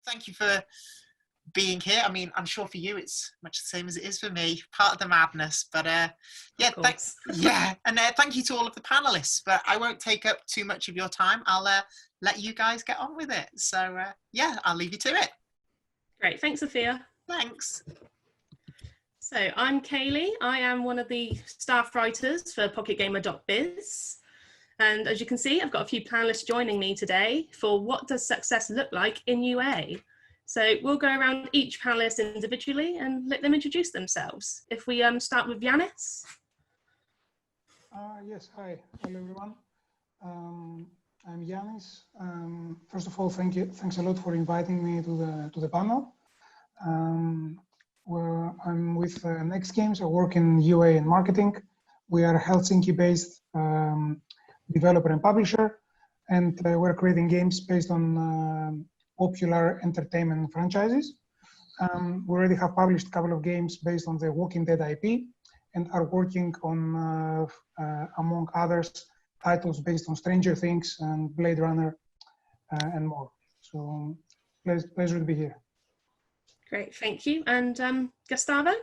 thank you for being here. I mean, I'm sure for you it's much the same as it is for me, part of the madness. But yeah, thanks. Yeah, and thank you to all of the panelists. But I won't take up too much of your time. I'll let you guys get on with it. So yeah, I'll leave you to it. Great, thanks, Sophia. Thanks. So I'm Kayleigh. I am one of the staff writers for PocketGamer.biz. And as you can see, I've got a few panelists joining me today for what does success look like in UA. So we'll go around each panelist individually and let them introduce themselves. If we start with Yiannis. Yes, hi, hello everyone. I'm Yiannis. First of all, thanks a lot for inviting me to the panel. Where I'm with Next Games. I work in UA and marketing. We are a Helsinki-based developer and publisher, and we're creating games based on popular entertainment franchises. We already have published a couple of games based on the Walking Dead IP, and are working on, among others, titles based on Stranger Things and Blade Runner and more. So, pleasure to be here. Great, thank you. And Gustavo?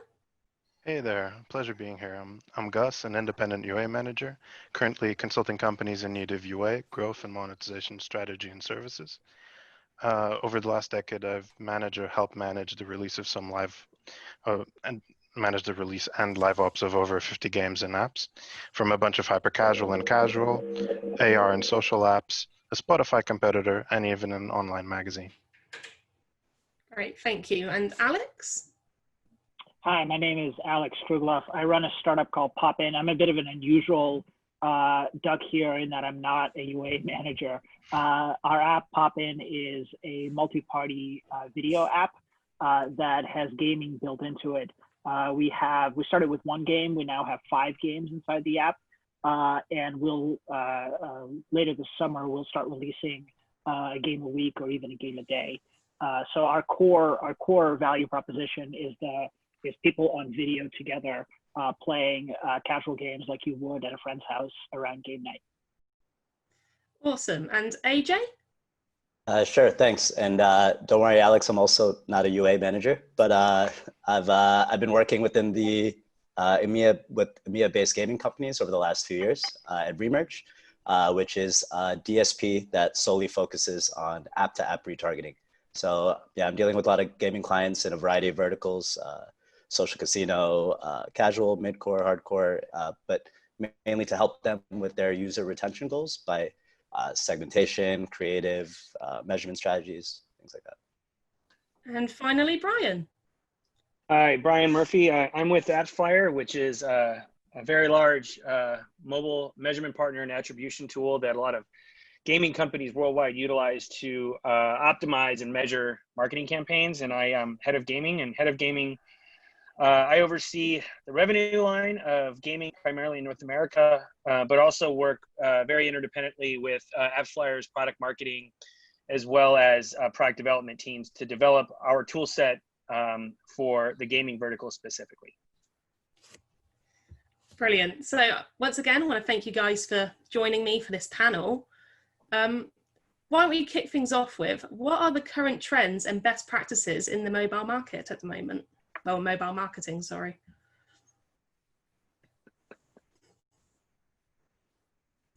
Hey there, pleasure being here. I'm Gus, an independent UA manager, currently consulting companies in need of UA, growth and monetization strategy and services. Over the last decade, I've managed or helped manage the release of some and managed the release and live ops of over 50 games and apps, from a bunch of hyper casual and casual, AR and social apps, a Spotify competitor, and even an online magazine. Great, thank you. And Alex? Hi, my name is Alex Kruglov. I run a startup called Pop-In. I'm a bit of an unusual duck here in that I'm not a UA manager. Our app, Pop-In, is a multi-party video app that has gaming built into it. We started with one game. We now have 5 games inside the app. And we'll, later this summer, we'll start releasing a game a week or even a game a day. So our core value proposition is people on video together playing casual games like you would at a friend's house around game night. Awesome. And AJ? Sure, thanks. And don't worry, Alex, I'm also not a UA manager, but I've been working within the EMEA-based gaming companies over the last few years at REMERGE, which is a DSP that solely focuses on app-to-app retargeting. So yeah, I'm dealing with a lot of gaming clients in a variety of verticals, social casino, casual, mid-core, hardcore, but mainly to help them with their user retention goals by segmentation, creative, measurement strategies, things like that. And finally, Brian. Hi, Brian Murphy. I'm with AppsFlyer, which is a very large mobile measurement partner and attribution tool that a lot of gaming companies worldwide utilize to optimize and measure marketing campaigns. And I am head of gaming, I oversee the revenue line of gaming primarily in North America, but also work very interdependently with AppsFlyer's product marketing, as well as product development teams to develop our tool set for the gaming vertical specifically. Brilliant. So once again, I want to thank you guys for joining me for this panel. Why don't we kick things off with, what are the current trends and best practices in the mobile market at the moment? Well, mobile marketing, sorry.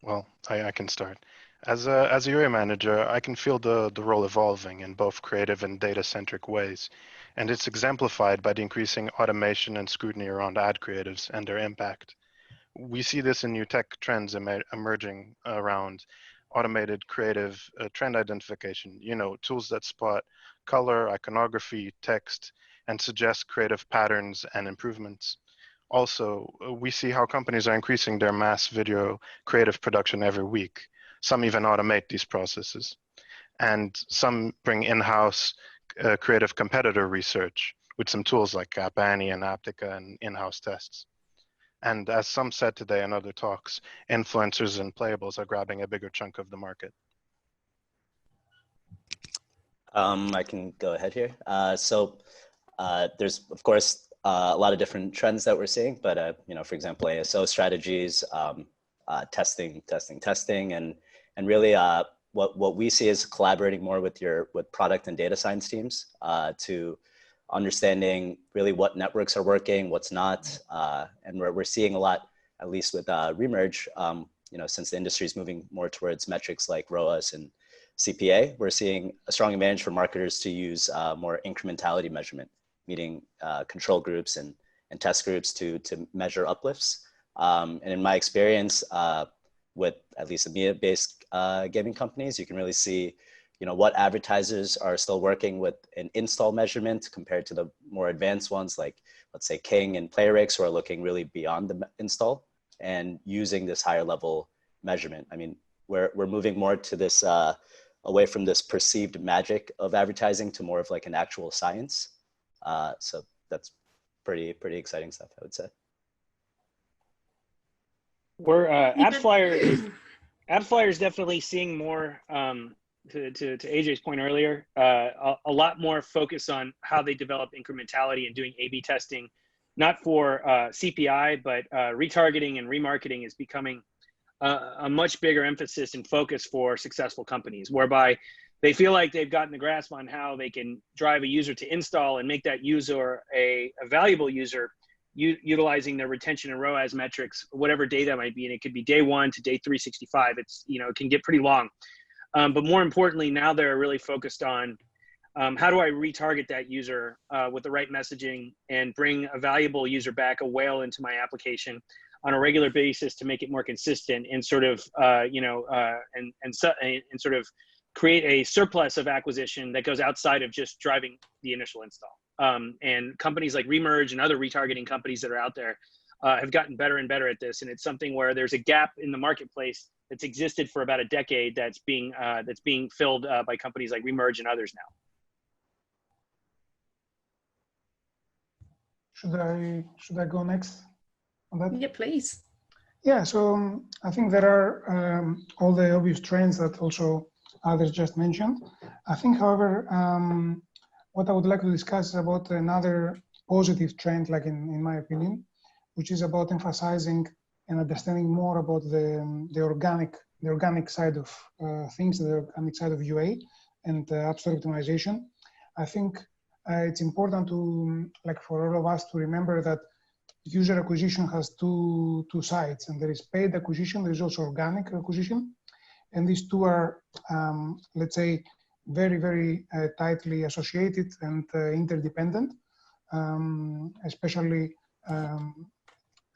Well, I can start. As a UA manager, I can feel the role evolving in both creative and data-centric ways, and it's exemplified by the increasing automation and scrutiny around ad creatives and their impact. We see this in new tech trends emerging around automated creative trend identification, tools that spot color, iconography, text, and suggest creative patterns and improvements. Also, we see how companies are increasing their mass video creative production every week. Some even automate these processes. And some bring in-house creative competitor research with some tools like App Annie and Aptica and in-house tests. And as some said today in other talks, influencers and playables are grabbing a bigger chunk of the market. I can go ahead here. There's, of course, a lot of different trends that we're seeing, but, for example, ASO strategies, testing, and really what we see is collaborating more with product and data science teams to understanding really what networks are working, what's not, and we're seeing a lot, at least with REMERGE, since the industry is moving more towards metrics like ROAS and CPA, we're seeing a strong advantage for marketers to use more incrementality measurement, meaning control groups and test groups to measure uplifts. And in my experience with at least EMEA-based gaming companies, you can really see what advertisers are still working with an install measurement compared to the more advanced ones like, let's say, King and Playrix, who are looking really beyond the install and using this higher level measurement. I mean, we're moving more to this away from this perceived magic of advertising to more of like an actual science. So that's pretty exciting stuff, I would say. We're AppsFlyer is definitely seeing more. To AJ's point earlier, a lot more focus on how they develop incrementality and doing A/B testing, not for CPI, but retargeting and remarketing is becoming a much bigger emphasis and focus for successful companies, whereby they feel like they've gotten the grasp on how they can drive a user to install and make that user a valuable user, utilizing their retention and ROAS metrics, whatever day that might be. And it could be day 1 to day 365. It's, it can get pretty long. But more importantly, now they're really focused on how do I retarget that user with the right messaging and bring a valuable user back, a whale, into my application on a regular basis to make it more consistent and sort of, and sort of create a surplus of acquisition that goes outside of just driving the initial install. And companies like REMERGE and other retargeting companies that are out there have gotten better and better at this. And it's something where there's a gap in the marketplace that's existed for about a decade that's being filled by companies like REMERGE and others now. Should I go next on that? Yeah, please. Yeah, so I think there are all the obvious trends that also others just mentioned. I think, however, what I would like to discuss is about another positive trend, like in my opinion, which is about emphasizing and understanding more about the organic side of things, the organic side of UA and App Store optimization. I think it's important to, like, for all of us to remember that user acquisition has two sides, and there is paid acquisition, there is also organic acquisition, and these two are, let's say, very, very tightly associated and interdependent, especially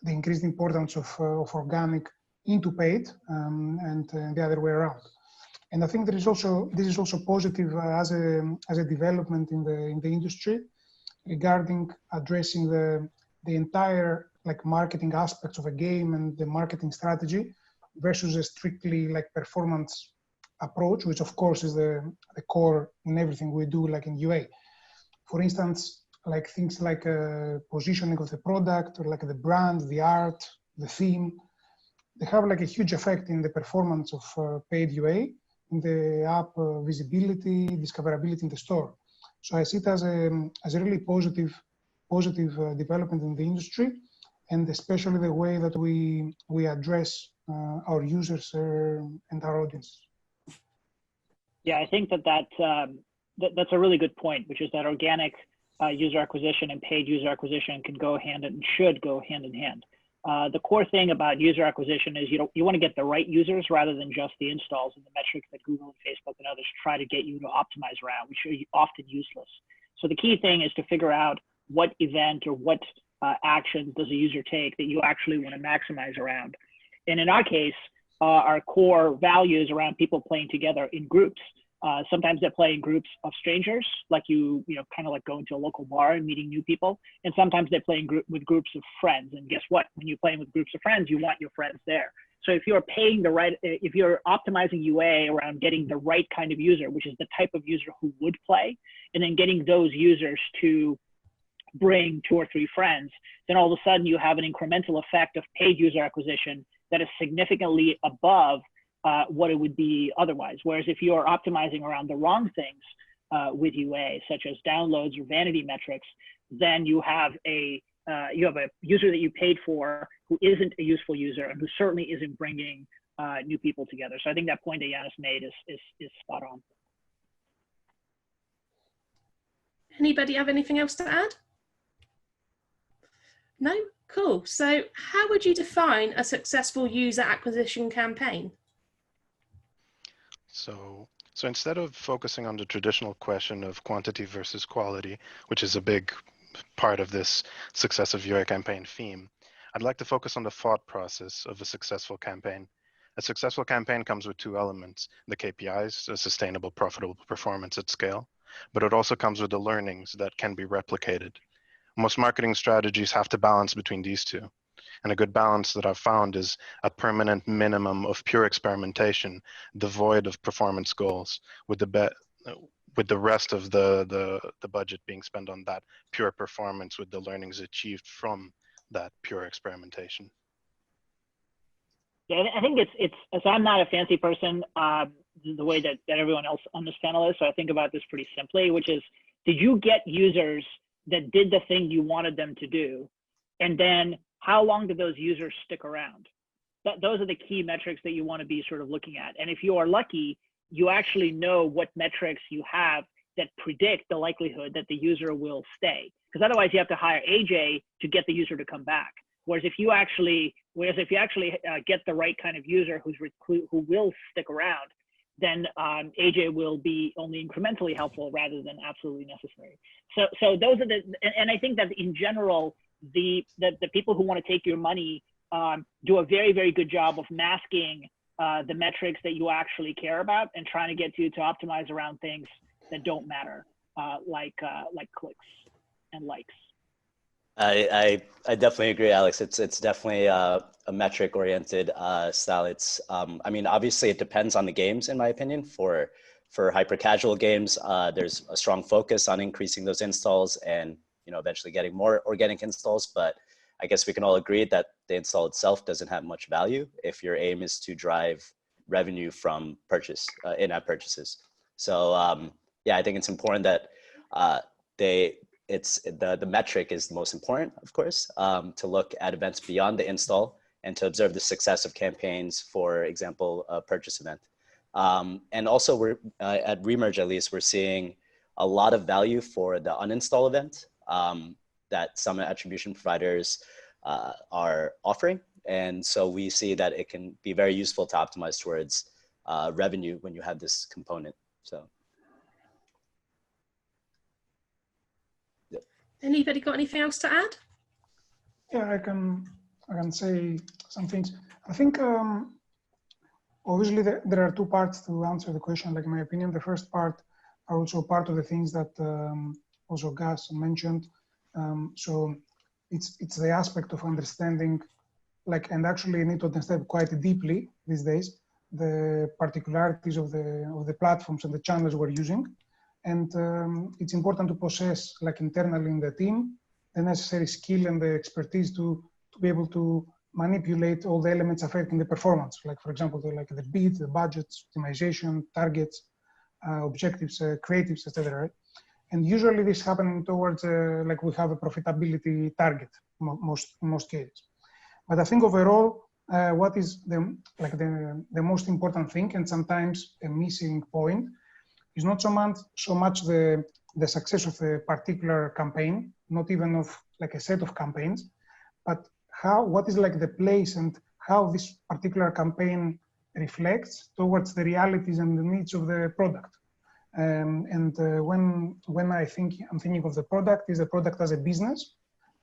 the increased importance of organic into paid and the other way around. And I think this is also positive as a development in the industry regarding addressing the entire like marketing aspects of a game and the marketing strategy versus a strictly like performance approach, which of course is the core in everything we do, like in UA. For instance, like things like positioning of the product or like the brand, the art, the theme, they have like a huge effect in the performance of paid UA, in the app visibility, discoverability in the store. So I see it as a really positive development in the industry, and especially the way that we address our users and our audience. Yeah, I think that's a really good point, which is that organic user acquisition and paid user acquisition can go hand and should go hand in hand. The core thing about user acquisition is you want to get the right users rather than just the installs and the metrics that Google and Facebook and others try to get you to optimize around, which are often useless. So the key thing is to figure out what event or what action does a user take that you actually want to maximize around. And in our case, our core values around people playing together in groups. Sometimes they play in groups of strangers, like you kind of like going to a local bar and meeting new people. And sometimes they play with groups of friends. And guess what? When you're playing with groups of friends, you want your friends there. So if you're if you're optimizing UA around getting the right kind of user, which is the type of user who would play, and then getting those users to bring 2 or 3 friends, then all of a sudden you have an incremental effect of paid user acquisition that is significantly above what it would be otherwise. Whereas if you are optimizing around the wrong things with UA, such as downloads or vanity metrics, then you have a user that you paid for who isn't a useful user and who certainly isn't bringing new people together. So I think that point that Yiannis made is spot on. Anybody have anything else to add? No? Cool. So how would you define a successful user acquisition campaign? So instead of focusing on the traditional question of quantity versus quality, which is a big part of this success of UA campaign theme, I'd like to focus on the thought process of a successful campaign. A successful campaign comes with two elements: the KPIs, a sustainable, profitable performance at scale, but it also comes with the learnings that can be replicated. Most marketing strategies have to balance between these two. And a good balance that I've found is a permanent minimum of pure experimentation, devoid of performance goals, with the rest of the budget being spent on that pure performance with the learnings achieved from that pure experimentation. Yeah, I think it's so I'm not a fancy person the way that everyone else on this panel is. So I think about this pretty simply, which is, did you get users that did the thing you wanted them to do? And then how long did those users stick around? Those are the key metrics that you want to be sort of looking at. And if you are lucky, you actually know what metrics you have that predict the likelihood that the user will stay. Because otherwise you have to hire AJ to get the user to come back. Whereas if you actually get the right kind of user who will stick around, then AJ will be only incrementally helpful rather than absolutely necessary. So those are and I think that in general, the people who want to take your money do a very, very good job of masking the metrics that you actually care about and trying to get you to optimize around things that don't matter, like clicks and likes. I definitely agree, Alex. It's definitely a metric-oriented style. It's I mean, obviously it depends on the games, in my opinion. For hyper-casual games, there's a strong focus on increasing those installs and eventually getting more organic installs. But I guess we can all agree that the install itself doesn't have much value if your aim is to drive revenue from in-app purchases. So yeah, I think it's important that the metric is the most important, of course, to look at events beyond the install and to observe the success of campaigns, for example, a purchase event. And also we're at REMERGE, at least, we're seeing a lot of value for the uninstall event that some attribution providers are offering. And so we see that it can be very useful to optimize towards revenue when you have this component. So. Anybody got anything else to add? Yeah, I can say some things. I think obviously there are two parts to answer the question. Like in my opinion, the first part are also part of the things that also Gus mentioned. So it's the aspect of understanding, and actually you need to understand quite deeply these days the particularities of the platforms and the channels we're using. And it's important to possess, internally in the team, the necessary skill and the expertise to be able to manipulate all the elements affecting the performance. Like, for example, the bid, the budgets, optimization, targets, objectives, creatives, etc. Right? And usually this happening towards, we have a profitability target in most cases. But I think overall, what is the most important thing, and sometimes a missing point, is not so much the success of a particular campaign, not even of a set of campaigns, but what is the place and how this particular campaign reflects towards the realities and the needs of the product. When I'm thinking of the product, is the product as a business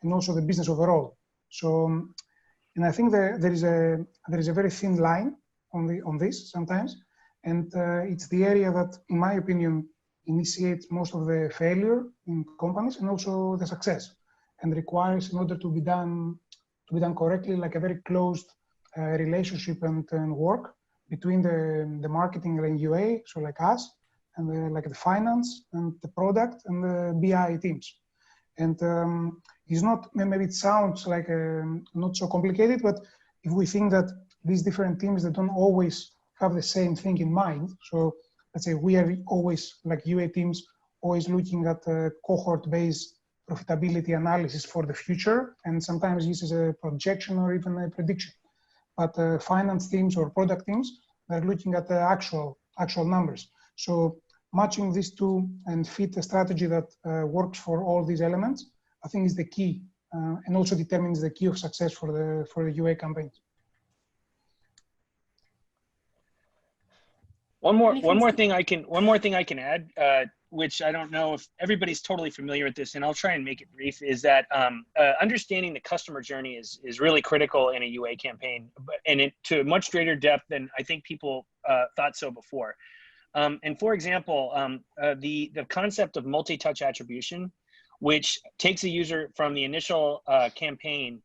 and also the business overall. So, and I think there is a very thin line on this sometimes. And it's the area that, in my opinion, initiates most of the failure in companies and also the success, and requires, in order to be done correctly, a very closed relationship and work between the marketing and UA, so like us, and the finance and the product and the BI teams. And it's not, maybe it sounds not so complicated, but if we think that these different teams that don't always have the same thing in mind. So let's say we are always, UA teams, always looking at cohort-based profitability analysis for the future. And sometimes this is a projection or even a prediction. but finance teams or product teams are looking at the actual numbers. So matching these two and fit a strategy that works for all these elements, I think is the key, and also determines the key of success for the UA campaigns. One more thing I can add, which I don't know if everybody's totally familiar with this, and I'll try and make it brief, is that understanding the customer journey is really critical in a UA campaign, and to a much greater depth than I think people thought so before. And for example, the concept of multi-touch attribution, which takes a user from the initial campaign.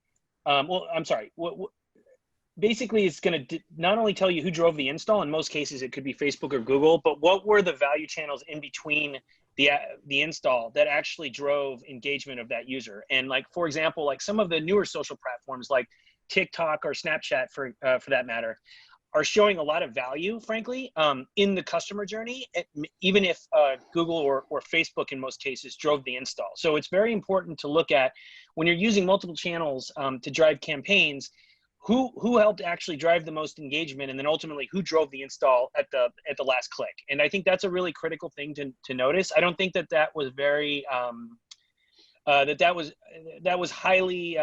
Basically, it's going to not only tell you who drove the install. In most cases, it could be Facebook or Google, but what were the value channels in between the install that actually drove engagement of that user. And like, for example, like some of the newer social platforms like TikTok or Snapchat, for that matter, are showing a lot of value, frankly, in the customer journey, even if Google or Facebook in most cases drove the install. So it's very important to look at, when you're using multiple channels to drive campaigns, who helped actually drive the most engagement, and then ultimately who drove the install at the last click. And I think that's a really critical thing to notice. I don't think that was very that was highly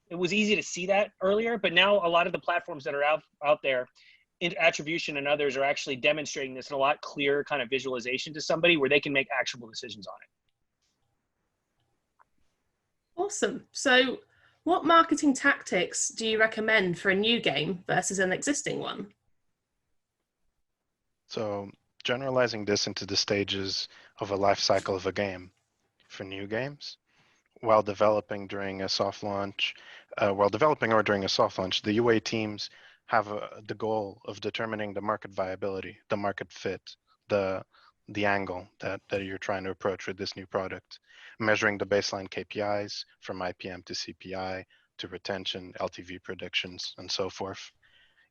it was easy to see that earlier, but now a lot of the platforms that are out there, in Attribution and others, are actually demonstrating this in a lot clearer kind of visualization to somebody where they can make actionable decisions on it. Awesome. So what marketing tactics do you recommend for a new game versus an existing one? So generalizing this into the stages of a life cycle of a game. For new games, while developing during a soft launch, the UA teams have the goal of determining the market viability, the market fit, the angle that you're trying to approach with this new product, measuring the baseline KPIs from IPM to CPI to retention, LTV predictions, and so forth.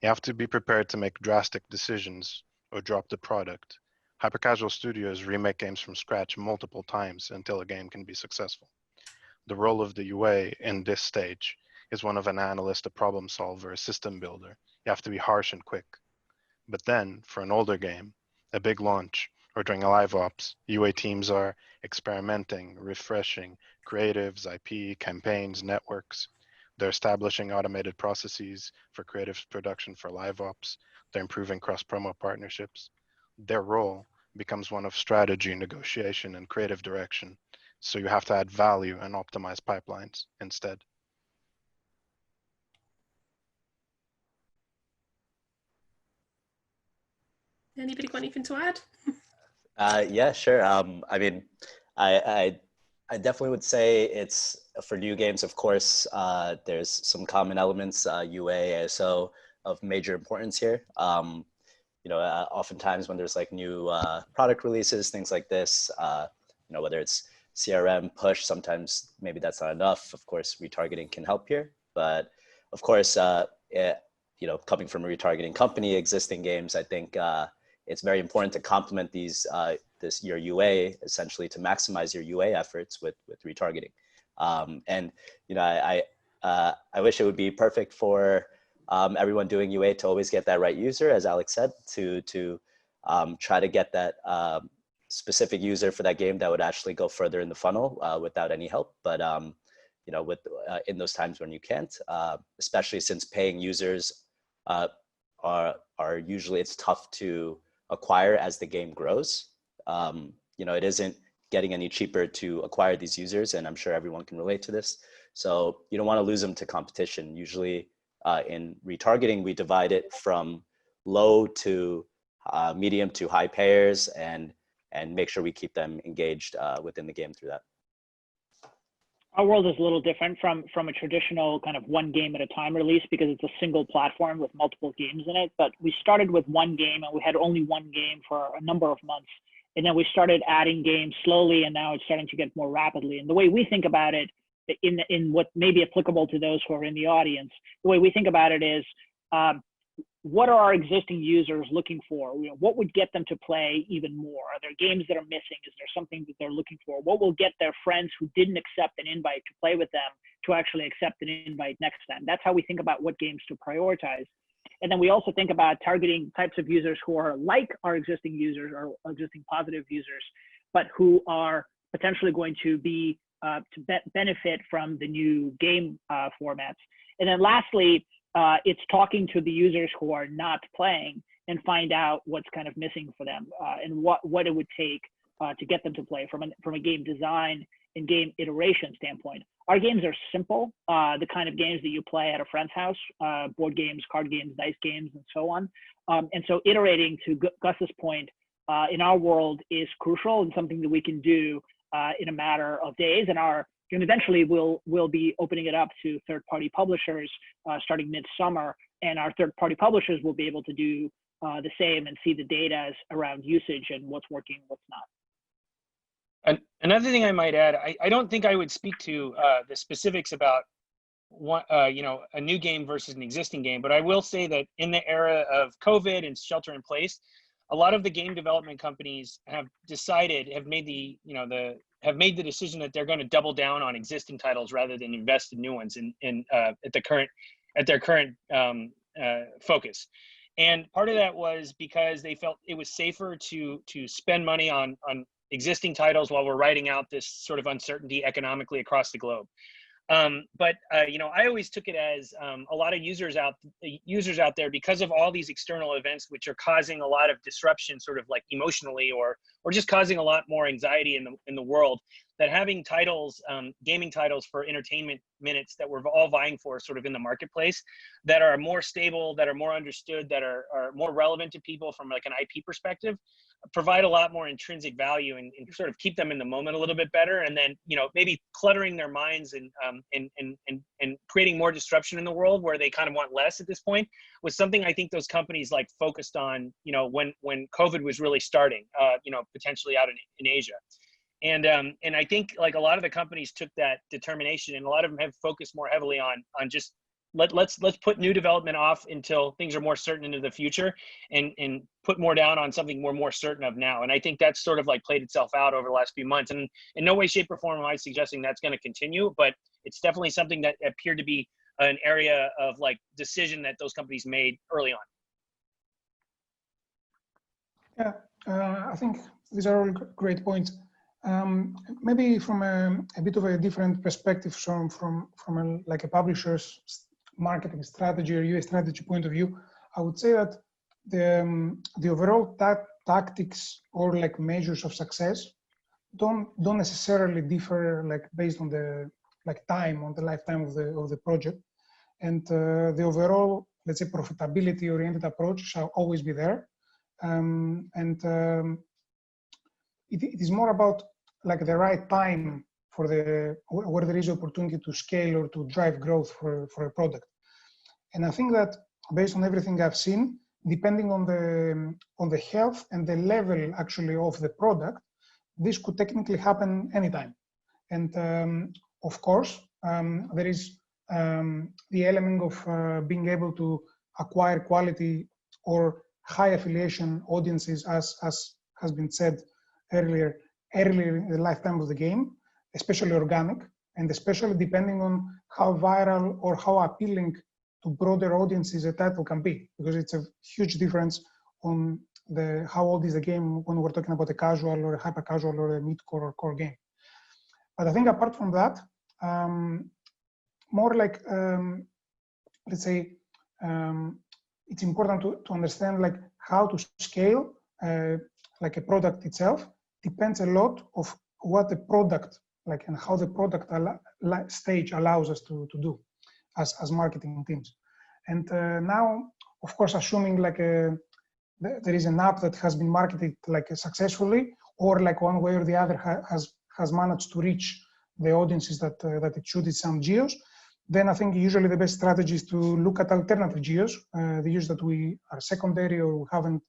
You have to be prepared to make drastic decisions or drop the product. Hyper-casual studios remake games from scratch multiple times until a game can be successful. The role of the UA in this stage is one of an analyst, a problem solver, a system builder. You have to be harsh and quick. But then, for an older game, a big launch, or during a live ops, UA teams are experimenting, refreshing, creatives, IP, campaigns, networks. They're establishing automated processes for creative production for live ops. They're improving cross-promo partnerships. Their role becomes one of strategy, negotiation, and creative direction. So you have to add value and optimize pipelines instead. Anybody got anything to add? Yeah, sure. I mean, I definitely would say it's for new games. Of course, there's some common elements, UA, ASO, of major importance here. You know, oftentimes when there's like new product releases, things like this, you know, whether it's CRM push, sometimes maybe that's not enough. Of course, retargeting can help here, but of course, you know, coming from a retargeting company, existing games, I think it's very important to complement these your UA, essentially to maximize your UA efforts with retargeting. And you know, I wish it would be perfect for everyone doing UA to always get that right user, as Alex said, to try to get that specific user for that game that would actually go further in the funnel without any help. But you know, in those times when you can't, especially since paying users are usually, it's tough to acquire as the game grows. You know, it isn't getting any cheaper to acquire these users, and I'm sure everyone can relate to this. So you don't want to lose them to competition. Usually in retargeting, we divide it from low to medium to high payers, and make sure we keep them engaged within the game through that. Our world is a little different from a traditional kind of one game at a time release, because it's a single platform with multiple games in it. But we started with one game, and we had only one game for a number of months. And then we started adding games slowly, and now it's starting to get more rapidly. And the way we think about it, in what may be applicable to those who are in the audience, the way we think about it is what are our existing users looking for? What would get them to play even more? Are there games that are missing? Is there something that they're looking for? What will get their friends who didn't accept an invite to play with them to actually accept an invite next time? That's how we think about what games to prioritize. And then we also think about targeting types of users who are like our existing users or existing positive users, but who are potentially going to be benefit from the new game formats. And then lastly, it's talking to the users who are not playing and find out what's kind of missing for them and what it would take to get them to play from a game design and game iteration standpoint. Our games are simple, the kind of games that you play at a friend's house, board games, card games, dice games, and so on. And so iterating, to Gus's point, in our world is crucial and something that we can do in a matter of days. And eventually we'll be opening it up to third-party publishers starting mid-summer, and our third-party publishers will be able to do the same and see the data around usage and what's working, what's not. And another thing I might add, I don't think I would speak to the specifics about a new game versus an existing game, but I will say that in the era of COVID and shelter in place, a lot of the game development companies have made the decision that they're going to double down on existing titles rather than invest in new ones at their current focus. And part of that was because they felt it was safer to spend money on existing titles while we're riding out this sort of uncertainty economically across the globe. But I always took it as a lot of users out there, because of all these external events which are causing a lot of disruption, sort of like emotionally, or just causing a lot more anxiety in the world, that having titles, gaming titles for entertainment minutes that we're all vying for sort of in the marketplace, that are more stable, that are more understood, that are more relevant to people from like an IP perspective, provide a lot more intrinsic value and sort of keep them in the moment a little bit better. And then, maybe cluttering their minds and creating more disruption in the world where they kind of want less at this point was something I think those companies like focused on, when COVID was really starting, potentially out in Asia. And I think like a lot of the companies took that determination, and a lot of them have focused more heavily on just let's put new development off until things are more certain into the future, and put more down on something we're more certain of now. And I think that's sort of like played itself out over the last few months. And in no way, shape, or form am I suggesting that's going to continue, but it's definitely something that appeared to be an area of like decision that those companies made early on. Yeah, I think these are all great points. Maybe from a bit of a different perspective, from a publisher's marketing strategy or UA strategy point of view, I would say that the overall tactics or like measures of success don't necessarily differ like based on the the lifetime of the project, and the overall, let's say, profitability oriented approach shall always be there, it is more about like the right time for where there is opportunity to scale or to drive growth for a product. And I think that based on everything I've seen, depending on the health and the level actually of the product, this could technically happen anytime. And of course, there is the element of being able to acquire quality or high affiliation audiences, as has been said earlier in the lifetime of the game, especially organic, and especially depending on how viral or how appealing to broader audiences a title can be, because it's a huge difference on how old is the game when we're talking about a casual or a hyper casual or a mid-core or core game. But I think apart from that, more like, let's say, it's important to understand like how to scale like a product itself depends a lot of what the product like and how the product stage allows us to do as marketing teams. And now, of course, assuming like there is an app that has been marketed like successfully, or like one way or the other has managed to reach the audiences that it should in some geos, then I think usually the best strategy is to look at alternative geos, the geos that we are secondary or we haven't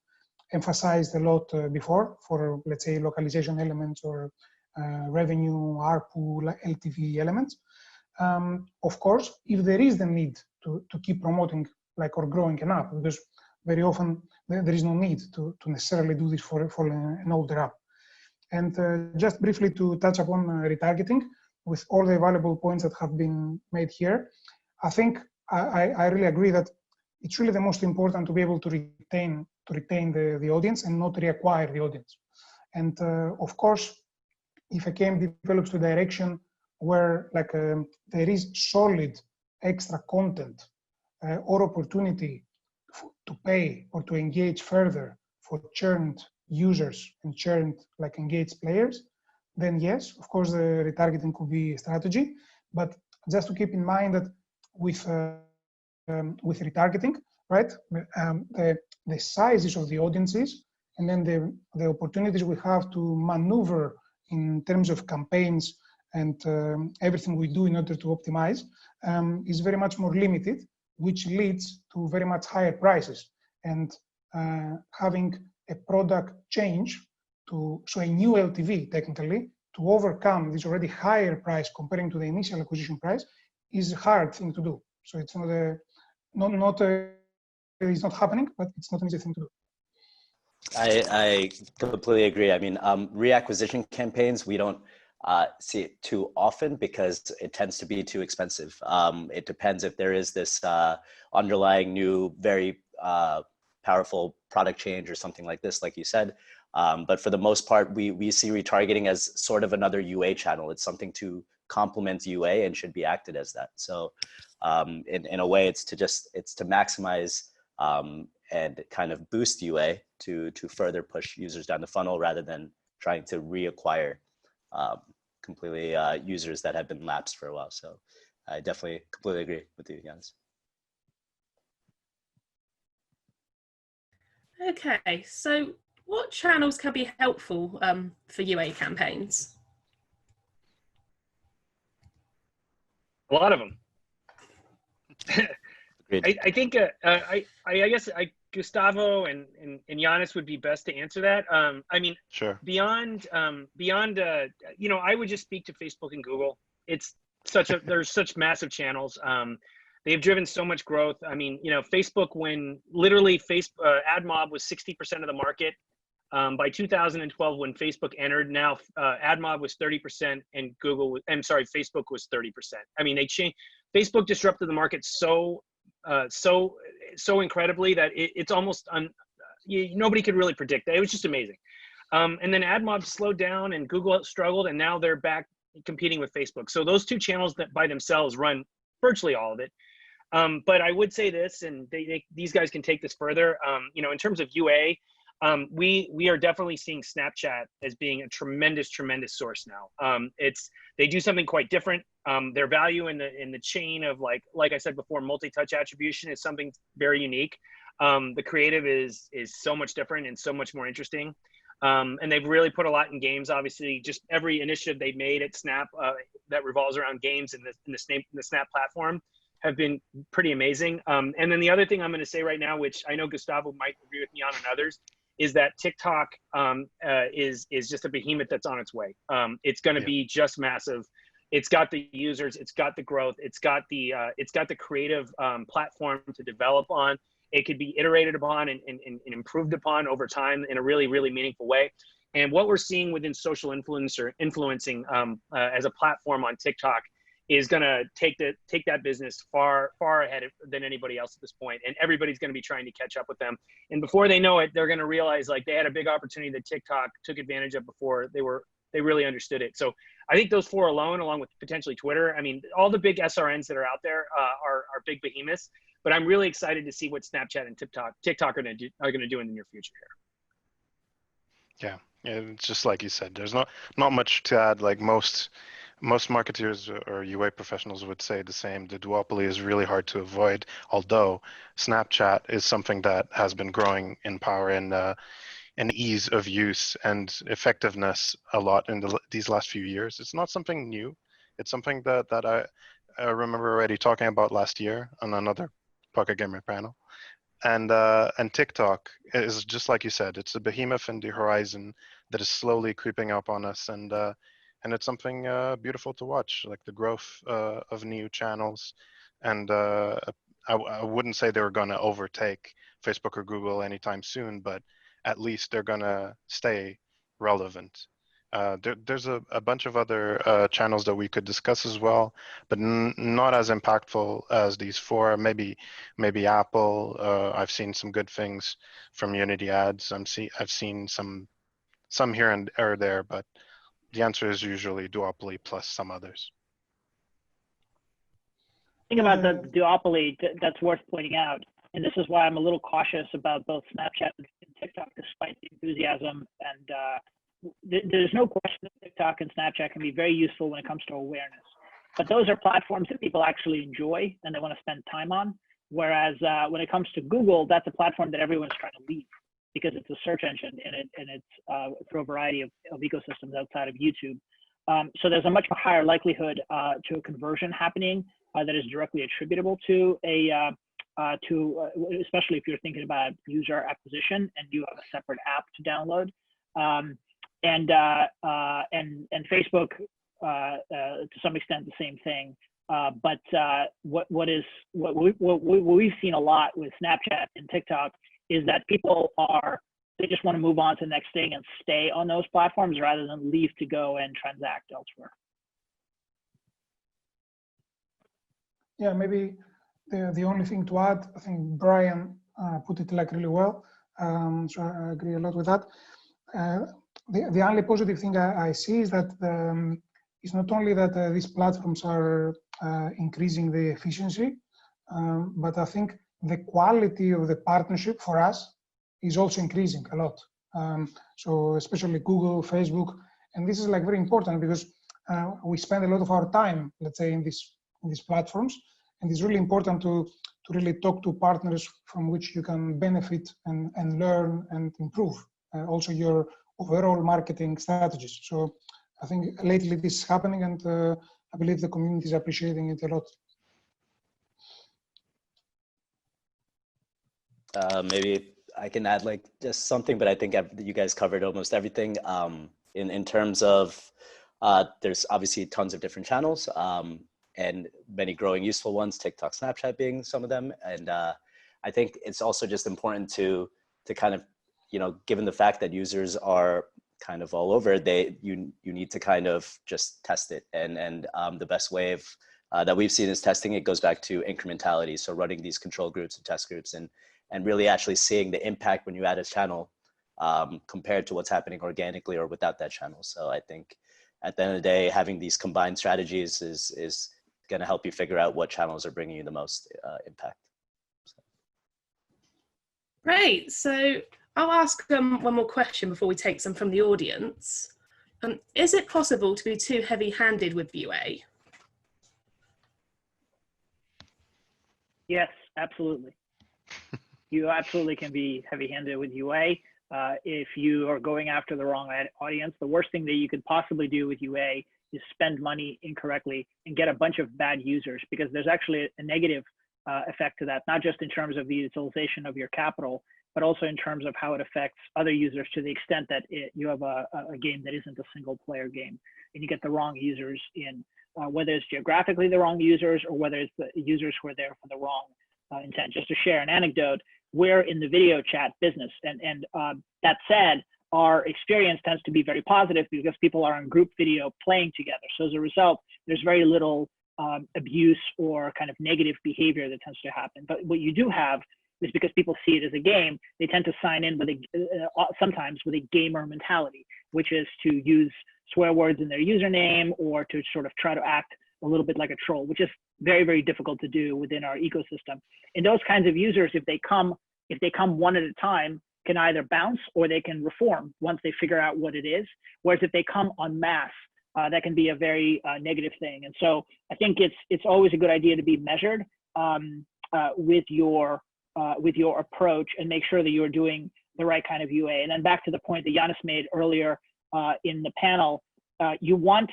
emphasized a lot before, for let's say localization elements or revenue, ARPU, LTV elements. Of course, if there is the need to keep promoting like or growing an app, because very often there is no need to necessarily do this for an older app. And just briefly to touch upon retargeting, with all the valuable points that have been made here, I think I really agree that it's really the most important to be able to retain the audience and not reacquire the audience. And of course, if a game develops to a direction where like there is solid extra content or opportunity to pay or to engage further for churned users and churned like engaged players, then yes, of course the retargeting could be a strategy. But just to keep in mind that with retargeting, right, the sizes of the audiences and then the opportunities we have to maneuver in terms of campaigns and everything we do in order to optimize is very much more limited, which leads to very much higher prices. And having a product change so a new LTV technically to overcome this already higher price comparing to the initial acquisition price is a hard thing to do. So it's it's not happening, but it's not an easy thing to do. I completely agree. I mean, reacquisition campaigns, we don't see it too often because it tends to be too expensive. It depends if there is this underlying new, very powerful product change or something like this, like you said. But for the most part, we see retargeting as sort of another UA channel. It's something to complement UA and should be acted as that. So in a way, it's to maximize and kind of boost UA to further push users down the funnel rather than trying to reacquire completely users that have been lapsed for a while. So I definitely completely agree with you, Yiannis. Okay, so what channels can be helpful for UA campaigns? A lot of them. I think I guess Gustavo and Yiannis would be best to answer that. I mean, sure. Beyond you know, I would just speak to Facebook and Google. It's there's such massive channels. They've driven so much growth. I mean, you know, Facebook, when literally AdMob was 60% of the market. By 2012, when Facebook entered, now AdMob was 30% and Facebook was 30%. I mean, they changed. Facebook disrupted the market so incredibly that it's almost nobody could really predict that. It was just amazing. And then AdMob slowed down and Google struggled, and now they're back competing with Facebook. So those two channels that by themselves run virtually all of it. But I would say this, and these guys can take this further. You know, in terms of UA, we are definitely seeing Snapchat as being a tremendous source now. They do something quite different. Their value in the chain of like I said before, multi-touch attribution is something very unique. The creative is so much different and so much more interesting. And they've really put a lot in games. Obviously, just every initiative they've made at Snap that revolves around games in the Snap platform have been pretty amazing. And then the other thing I'm going to say right now, which I know Gustavo might agree with me on and others, is that TikTok is just a behemoth that's on its way. It's going to be just massive. It's got the users, it's got the growth, it's got the creative platform to develop on. It could be iterated upon and improved upon over time in a really meaningful way. And what we're seeing within social influencing as a platform on TikTok is going to take that business far ahead than anybody else at this point. And everybody's going to be trying to catch up with them. And before they know it, they're going to realize like they had a big opportunity that TikTok took advantage of before they really understood it. So I think those four alone, along with potentially Twitter, I mean, all the big SRNs that are out there are big behemoths. But I'm really excited to see what Snapchat and TikTok are going to do in the near future here. Yeah, it's just like you said. There's not much to add. Like most marketers or UA professionals would say the same. The duopoly is really hard to avoid, although Snapchat is something that has been growing in power and ease of use and effectiveness a lot in these last few years. It's not something new. It's something that I remember already talking about last year on another Pocket Gamer panel. And TikTok is just like you said. It's a behemoth in the horizon that is slowly creeping up on us, and it's something beautiful to watch, like the growth of new channels and I wouldn't say they were going to overtake Facebook or Google anytime soon, but at least they're going to stay relevant. There's a bunch of other channels that we could discuss as well, but not as impactful as these four. Maybe Apple. I've seen some good things from Unity ads. I've seen some here and there, but the answer is usually duopoly plus some others. Thing about the duopoly that's worth pointing out, and this is why I'm a little cautious about both Snapchat and TikTok, despite the enthusiasm. And there's no question that TikTok and Snapchat can be very useful when it comes to awareness. But those are platforms that people actually enjoy and they want to spend time on. Whereas when it comes to Google, that's a platform that everyone's trying to leave because it's a search engine and it's through a variety of ecosystems outside of YouTube. So there's a much higher likelihood to a conversion happening that is directly attributable to especially if you're thinking about user acquisition and you have a separate app to download. And Facebook, to some extent, the same thing. But what we've seen a lot with Snapchat and TikTok is that people they just want to move on to the next thing and stay on those platforms rather than leave to go and transact elsewhere. Yeah, maybe the only thing to add, I think Brian put it like really well. So I agree a lot with that. The only positive thing I see is that it's not only that these platforms are increasing the efficiency, but I think the quality of the partnership for us is also increasing a lot. So especially Google, Facebook, and this is like very important because we spend a lot of our time, let's say, in these platforms, and it's really important to really talk to partners from which you can benefit and learn and improve also your overall marketing strategies. So I think lately this is happening, and I believe the community is appreciating it a lot. Maybe I can add like just something, but I think you guys covered almost everything. In terms of, there's obviously tons of different channels and many growing useful ones, TikTok, Snapchat being some of them. And I think it's also just important to kind of, given the fact that users are kind of all over, you need to kind of just test it. And the best way of that we've seen is testing. It goes back to incrementality. So running these control groups and test groups and really actually seeing the impact when you add a channel compared to what's happening organically or without that channel. So I think at the end of the day, having these combined strategies is going to help you figure out what channels are bringing you the most impact. Great. So I'll ask one more question before we take some from the audience. Is it possible to be too heavy-handed with UA? Yes, absolutely. You absolutely can be heavy-handed with UA. If you are going after the wrong audience, the worst thing that you could possibly do with UA is spend money incorrectly and get a bunch of bad users, because there's actually a negative effect to that, not just in terms of the utilization of your capital, but also in terms of how it affects other users to the extent that you have a game that isn't a single player game and you get the wrong users in, whether it's geographically the wrong users or whether it's the users who are there for the wrong intent. Just to share an anecdote, we're in the video chat business, and that said, our experience tends to be very positive because people are in group video playing together. So as a result, there's very little abuse or kind of negative behavior that tends to happen. But what you do have is, because people see it as a game, they tend to sign in with sometimes with a gamer mentality, which is to use swear words in their username or to sort of try to act a little bit like a troll, which is very, very difficult to do within our ecosystem. And those kinds of users, if they come one at a time, can either bounce or they can reform once they figure out what it is. Whereas if they come en masse, that can be a very negative thing. And so I think it's always a good idea to be measured with your approach and make sure that you're doing the right kind of UA. And then back to the point that Yiannis made earlier in the panel, you want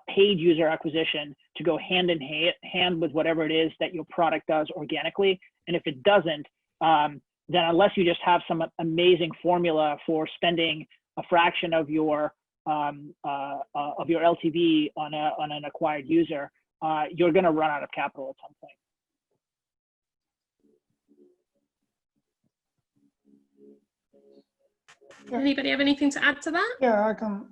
paid user acquisition to go hand in hand with whatever it is that your product does organically. And if it doesn't, then unless you just have some amazing formula for spending a fraction of your LTV on an acquired user, you're going to run out of capital at some point. Anybody have anything to add to that? Yeah, I can.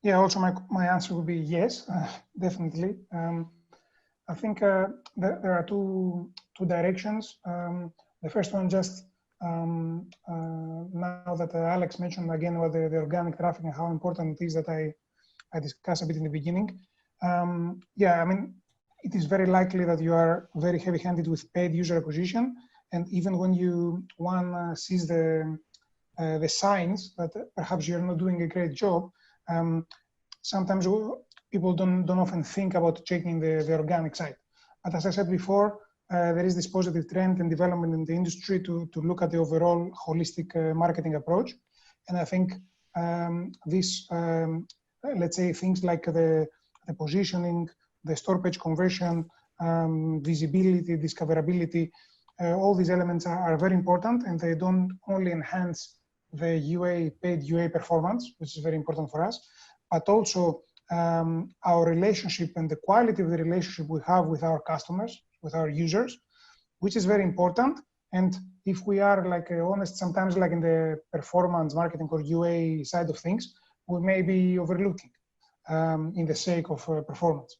Yeah, also my answer would be yes, definitely. I think there are two directions. The first one, just now that Alex mentioned again about the organic traffic and how important it is, that I discussed a bit in the beginning. Yeah, I mean, it is very likely that you are very heavy-handed with paid user acquisition, and even when one sees the signs that perhaps you're not doing a great job, sometimes people don't often think about checking the organic side. But as I said before, there is this positive trend and development in the industry to look at the overall holistic marketing approach. And I think this, let's say, things like the positioning, the store page conversion, visibility, discoverability, all these elements are very important, and they don't only enhance the paid UA performance, which is very important for us, but also our relationship and the quality of the relationship we have with our customers, with our users, which is very important. And if we are honest, sometimes like in the performance marketing or UA side of things, we may be overlooking in the sake of performance.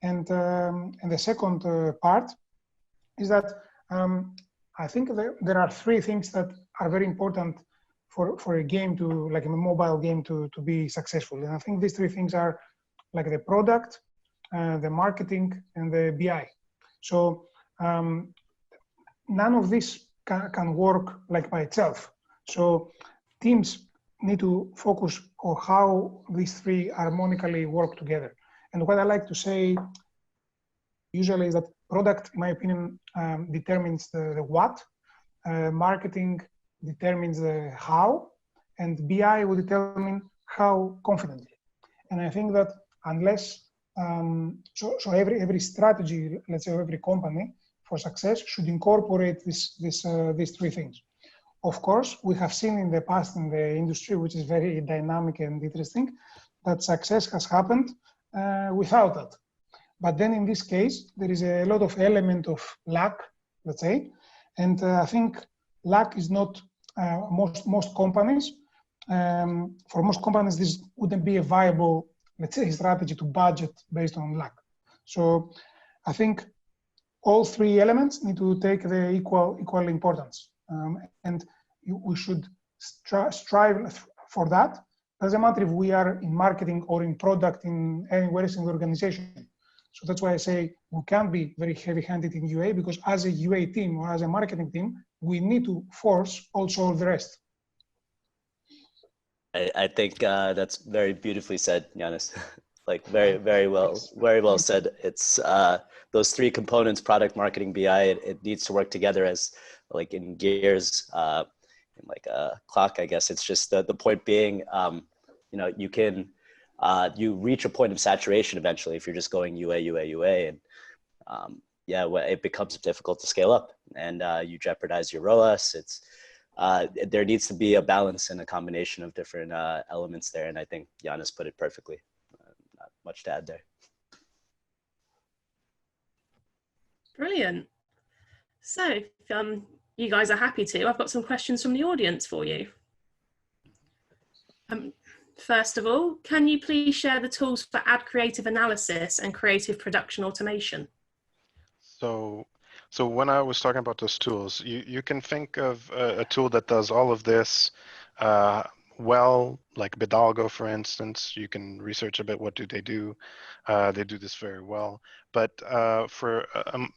And the second part is that I think there are three things that are very important for a game like a mobile game to be successful. And I think these three things are like the product, the marketing, and the BI. So none of this can work like by itself. So teams need to focus on how these three harmonically work together. And what I like to say usually is that product, in my opinion, determines the what, marketing determines the how, and BI will determine how confidently. And I think that unless, so every strategy, let's say every company for success should incorporate these three things. Of course, we have seen in the past in the industry, which is very dynamic and interesting, that success has happened without that. But then in this case, there is a lot of element of luck, let's say, and I think luck is not most companies. For most companies, this wouldn't be a viable, let's say, strategy to budget based on luck. So I think all three elements need to take the equal importance, and we should strive for that. Doesn't matter if we are in marketing or in product in anywhere else in the organization. So that's why I say we can't be very heavy-handed in UA, because as a UA team or as a marketing team, we need to force also all the rest. I think that's very beautifully said, Yiannis. Like very well said. It's those three components: product, marketing, BI. It needs to work together as like in gears, in like a clock, I guess. It's just the point being, you can you reach a point of saturation eventually if you're just going UA, and it becomes difficult to scale up, and you jeopardize your ROAS. It's there needs to be a balance and a combination of different elements there, and I think Yiannis put it perfectly. Not much to add there. Brilliant. So if you guys are happy to, I've got some questions from the audience for you. First of all, can you please share the tools for ad creative analysis and creative production automation? So when I was talking about those tools, you can think of a tool that does all of this well, like Bidalgo, for instance. You can research a bit, what do? They do this very well. But for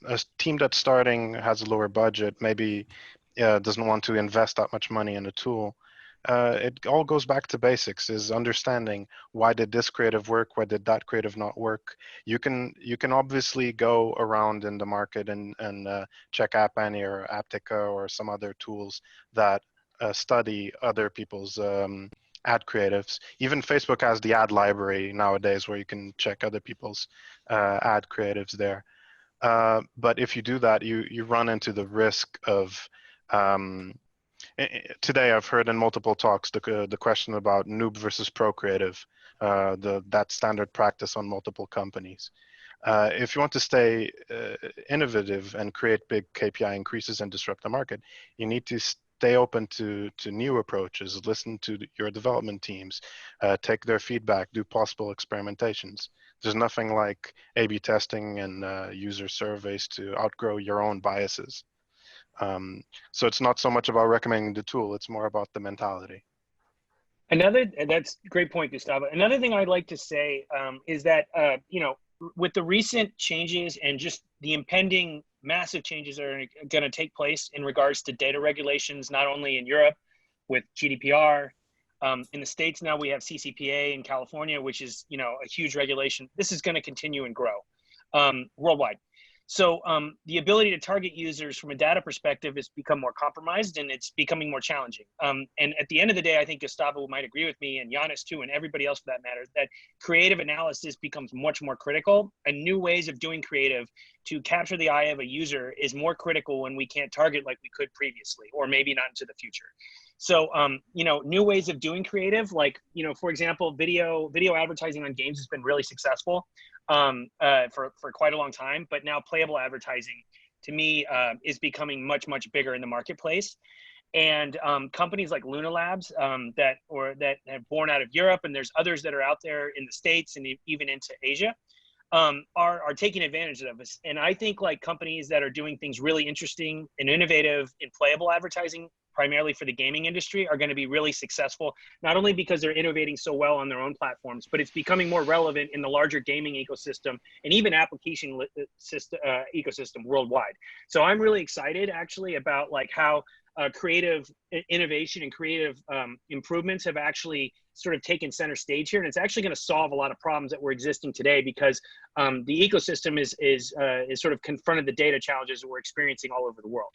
a team that's starting, has a lower budget, maybe doesn't want to invest that much money in a tool, it all goes back to basics, is understanding why did this creative work, why did that creative not work. You can obviously go around in the market and check App Annie or Aptica or some other tools that study other people's ad creatives. Even Facebook has the ad library nowadays where you can check other people's ad creatives there. But if you do that, you run into the risk of today I've heard in multiple talks the question about noob versus pro creative, that standard practice on multiple companies. If you want to stay innovative and create big KPI increases and disrupt the market, you need to stay open to new approaches, listen to your development teams, take their feedback, do possible experimentations. There's nothing like A/B testing and user surveys to outgrow your own biases. So it's not so much about recommending the tool, it's more about the mentality. That's a great point, Gustavo. Another thing I'd like to say is that, you know, with the recent changes and just the impending massive changes that are going to take place in regards to data regulations, not only in Europe with GDPR, in the States now we have CCPA in California, which is, you know, a huge regulation. This is going to continue and grow worldwide. So the ability to target users from a data perspective has become more compromised, and it's becoming more challenging. And at the end of the day, I think Gustavo might agree with me, and Yiannis too, and everybody else for that matter, that creative analysis becomes much more critical, and new ways of doing creative to capture the eye of a user is more critical when we can't target like we could previously, or maybe not into the future. So, you know, new ways of doing creative, like, you know, for example, video advertising on games has been really successful for quite a long time, but now playable advertising to me is becoming much bigger in the marketplace. And companies like Luna Labs that have born out of Europe, and there's others that are out there in the States and even into Asia, are taking advantage of this. And I think like companies that are doing things really interesting and innovative in playable advertising, primarily for the gaming industry, are going to be really successful, not only because they're innovating so well on their own platforms, but it's becoming more relevant in the larger gaming ecosystem and even application ecosystem worldwide. So I'm really excited actually about like how creative innovation and creative improvements have actually sort of taken center stage here. And it's actually going to solve a lot of problems that were existing today, because the ecosystem is sort of confronted the data challenges that we're experiencing all over the world.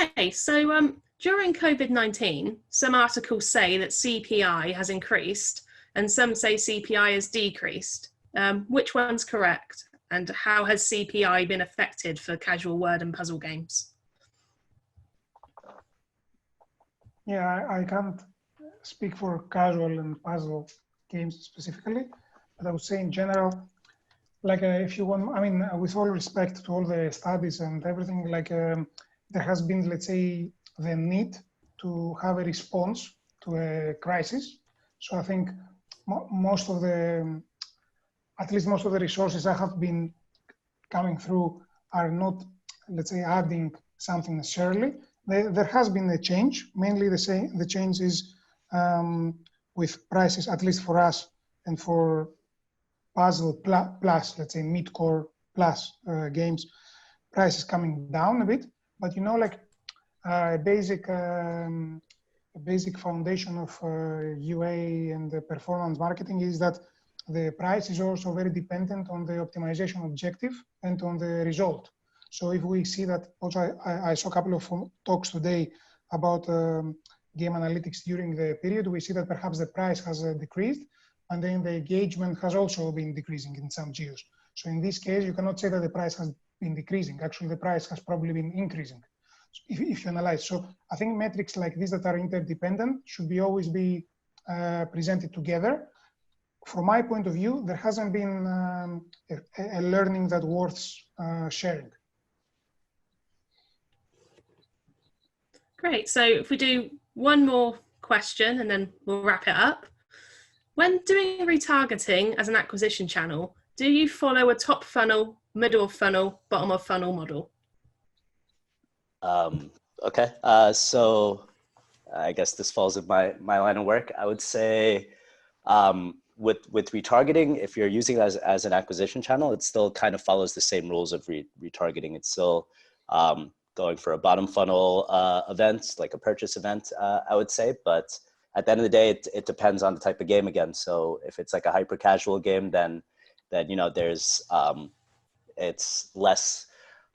Okay, so during COVID-19, some articles say that CPI has increased and some say CPI has decreased. Which one's correct? And how has CPI been affected for casual word and puzzle games? Yeah, I can't speak for casual and puzzle games specifically, but I would say in general, like if you want, I mean, with all respect to all the studies and everything, like there has been, let's say, the need to have a response to a crisis. So I think most of the, at least most of the resources that have been coming through are not, let's say, adding something necessarily. There has been a change, mainly the change is with prices, at least for us and for puzzle plus, let's say, mid-core plus games, prices coming down a bit. But you know, like a basic foundation of UA and the performance marketing is that the price is also very dependent on the optimization objective and on the result. So if we see that, also I saw a couple of talks today about game analytics during the period, we see that perhaps the price has decreased, and then the engagement has also been decreasing in some geos. So in this case, you cannot say that the price has been decreasing. Actually, the price has probably been increasing if you analyze. So I think metrics like this that are interdependent should always be presented together. From my point of view, there hasn't been a learning that worth sharing. Great. So if we do one more question and then we'll wrap it up. When doing retargeting as an acquisition channel, do you follow a top funnel, middle of funnel, bottom of funnel model? Okay. So I guess this falls in my line of work. I would say with retargeting, if you're using it as an acquisition channel, it still kind of follows the same rules of retargeting. It's still going for a bottom funnel event, like a purchase event, I would say. But at the end of the day, it depends on the type of game again. So if it's like a hyper casual game, then you know there's it's less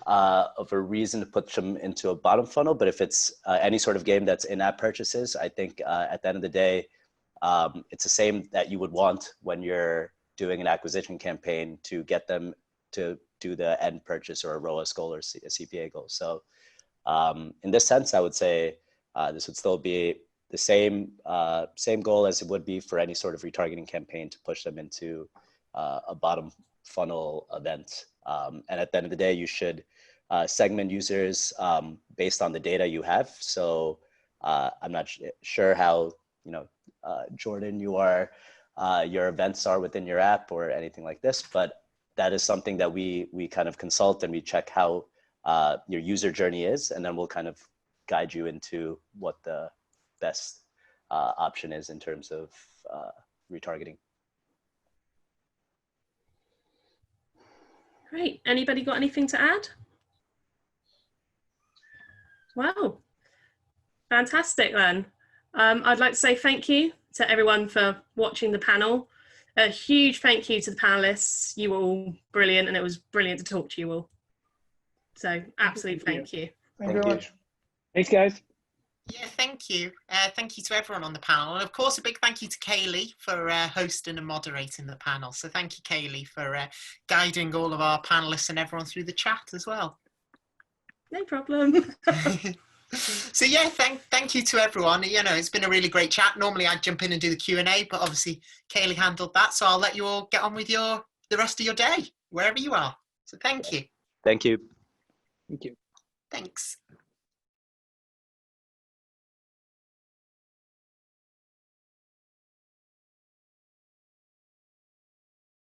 of a reason to put them into a bottom funnel. But if it's any sort of game that's in-app purchases, I think at the end of the day, it's the same that you would want when you're doing an acquisition campaign to get them to do the end purchase or a ROAS goal or a CPA goal. So in this sense, I would say this would still be the same goal as it would be for any sort of retargeting campaign to push them into a bottom funnel event. And at the end of the day, you should segment users based on the data you have. So I'm not sure how, Jordan, your events are within your app or anything like this, but that is something that we kind of consult, and we check how your user journey is, and then we'll kind of guide you into what the best option is in terms of retargeting. Great. Anybody got anything to add? Wow. Fantastic then. I'd like to say thank you to everyone for watching the panel. A huge thank you to the panelists. You were all brilliant, and it was brilliant to talk to you all. So absolute thank you. Thank you very much. Thanks, guys. Yeah, thank you. Thank you to everyone on the panel. And of course, a big thank you to Kayleigh for hosting and moderating the panel. So thank you, Kayleigh, for guiding all of our panelists and everyone through the chat as well. No problem. So yeah, thank you to everyone. It's been a really great chat. Normally I'd jump in and do the Q&A, but obviously Kayleigh handled that. So I'll let you all get on with the rest of your day, wherever you are. So thank you. Thank you. Thank you. Thanks.